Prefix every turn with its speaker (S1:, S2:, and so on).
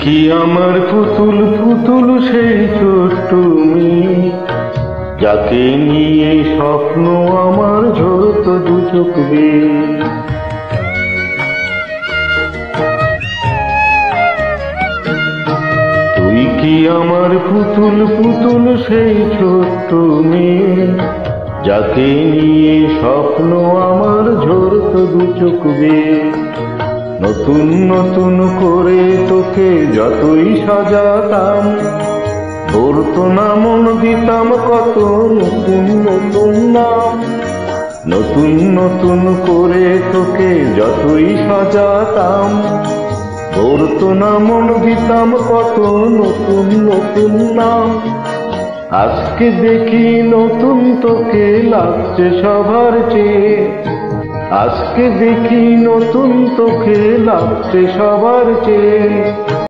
S1: কি আমার পুতুল পুতুল সেই ছোট্ট মেয়ে, যাকে নিয়ে স্বপ্ন আমার ঝরত দু চোখ বেয়ে। তুই কি আমার পুতুল পুতুল সেই ছোট্ট মেয়ে, যাকে নিয়ে স্বপ্ন আমার ঝরত দু চোখ বেয়ে। নতুন নতুন করে তোকে যতই সাজাতাম, ধরতো না মন, দিতাম কত নতুন নতুন নাম। নতুন নতুন করে তোকে যতই সাজাতাম, ধরতো না মন, দিতাম কত নতুন নতুন নাম। আজকে দেখি নতুন তোকে লাগছে সবার চেয়ে, আজকে দেখি নতুন তোকে লাগছে সবার চেয়ে।